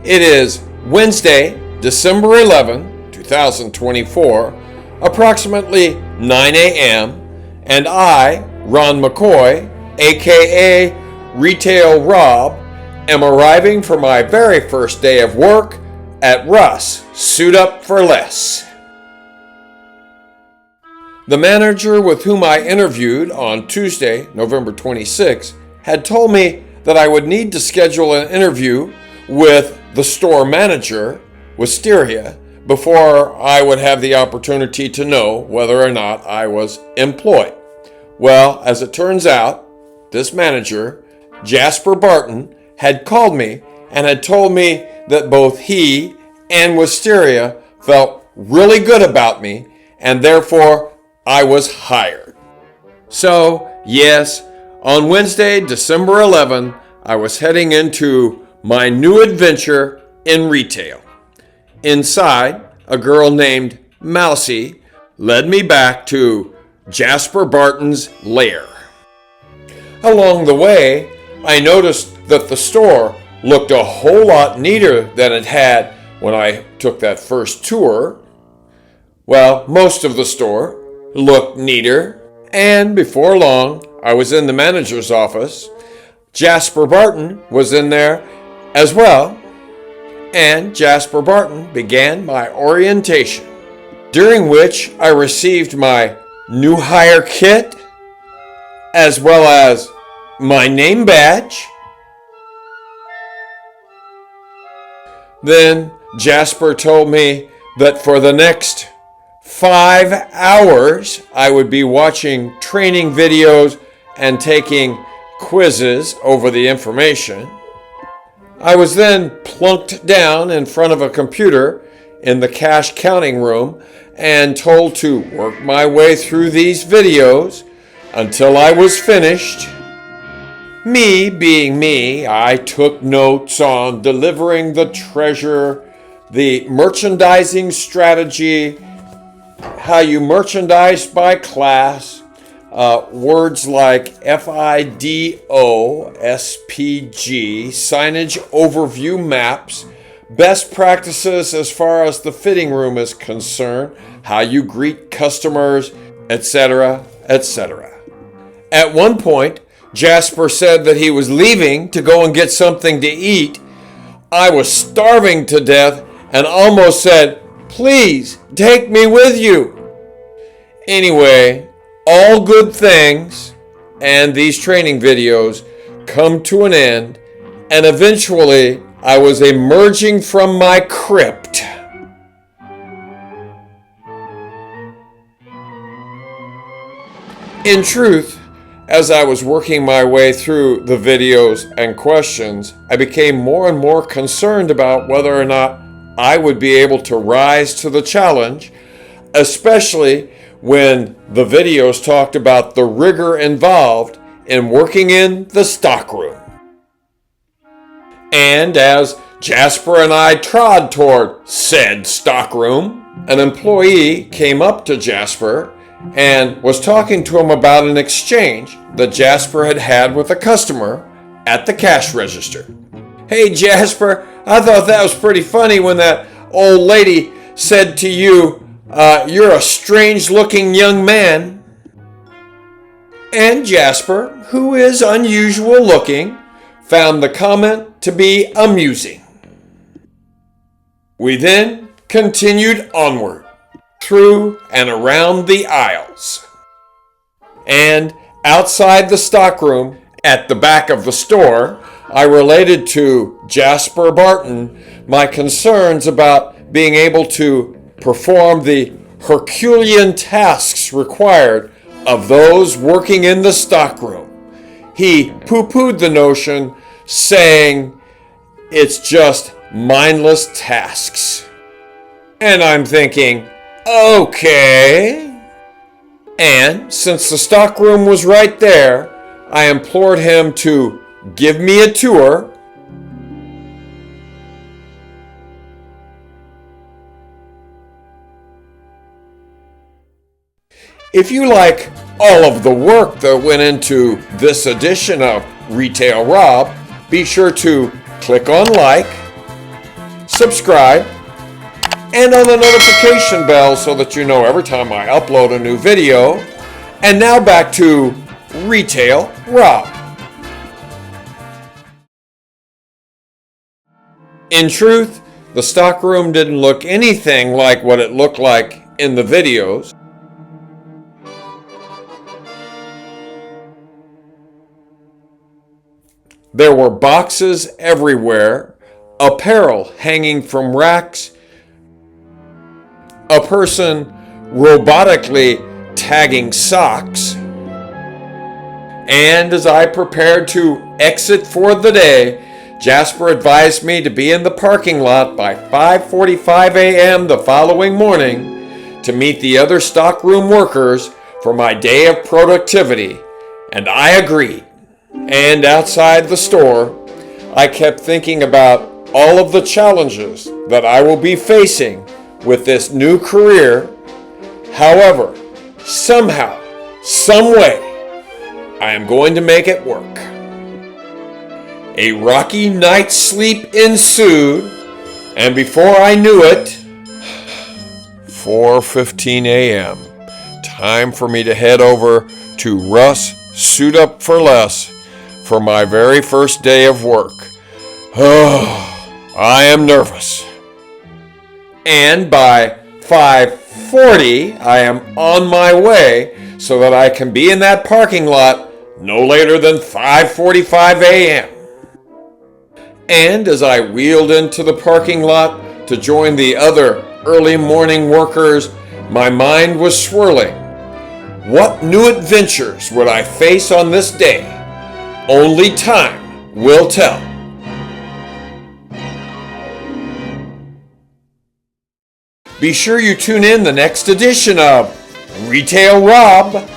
It is Wednesday, December 11, 2024, approximately 9 a.m., and I, Ron McCoy, aka Retail Rob, am arriving for my very first day of work at Russ Suit Up for Less. The manager with whom I interviewed on Tuesday, November 26, had told me that I would need to schedule an interview with the store manager, Wisteria, before I would have the opportunity to know whether or not I was employed. Well, as it turns out, this manager, Jasper Barton, had called me and had told me that both he and Wisteria felt really good about me and therefore I was hired. So, yes, on Wednesday, December 11, I was heading into my new adventure in retail. Inside, a girl named Mousie led me back to Jasper Barton's lair. Along the way, I noticed that the store looked a whole lot neater than it had when I took that first tour. Well, most of the store looked neater, and before long, I was in the manager's office. Jasper Barton was in there as well, and Jasper Barton began my orientation, during which I received my new hire kit, as well as my name badge. Then Jasper told me that for the next 5 hours I would be watching training videos and taking quizzes over the information. I was then plunked down in front of a computer in the cash counting room and told to work my way through these videos until I was finished. Me being me, I took notes on delivering the treasure, the merchandising strategy, how you merchandise by class, words like FIDO, SPG, signage overview maps, best practices as far as the fitting room is concerned, how you greet customers, etc., etc. At one point, Jasper said that he was leaving to go and get something to eat. I was starving to death and almost said, "Please take me with you." Anyway, all good things and these training videos come to an end, and eventually I was emerging from my crypt. In truth, as I was working my way through the videos and questions, I became more and more concerned about whether or not I would be able to rise to the challenge, especially when the videos talked about the rigor involved in working in the stockroom. And as Jasper and I trod toward said stockroom, an employee came up to Jasper and was talking to him about an exchange that Jasper had had with a customer at the cash register. "Hey Jasper, I thought that was pretty funny when that old lady said to you, you're a strange-looking young man." And Jasper, who is unusual looking, found the comment to be amusing. We then continued onward, through and around the aisles. And outside the stockroom, at the back of the store, I related to Jasper Barton my concerns about being able to perform the Herculean tasks required of those working in the stockroom. He poo-pooed the notion, saying it's just mindless tasks. And I'm thinking, okay. And since the stockroom was right there, I implored him to give me a tour. If you like all of the work that went into this edition of Retail Rob, be sure to click on like, subscribe, and on the notification bell so that you know every time I upload a new video. And now back to Retail Rob. In truth, the stockroom didn't look anything like what it looked like in the videos. There were boxes everywhere, apparel hanging from racks, a person robotically tagging socks. And as I prepared to exit for the day, Jasper advised me to be in the parking lot by 5:45 a.m. the following morning to meet the other stockroom workers for my day of productivity, and I agreed. And outside the store, I kept thinking about all of the challenges that I will be facing with this new career. However, somehow, some way, I am going to make it work. A rocky night's sleep ensued, and before I knew it, 4:15 a.m., time for me to head over to Russ Suit Up for Less for my very first day of work. I am nervous. And by 5:40, I am on my way so that I can be in that parking lot no later than 5:45 a.m. And as I wheeled into the parking lot to join the other early morning workers, my mind was swirling. What new adventures would I face on this day? Only time will tell. Be sure you tune in the next edition of Retail Rob.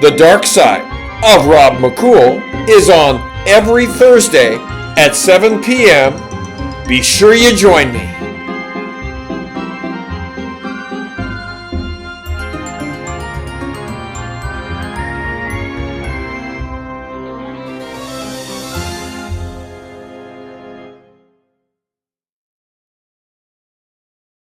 The Dark Side of Rob McCool is on every Thursday at 7 p.m. Be sure you join me.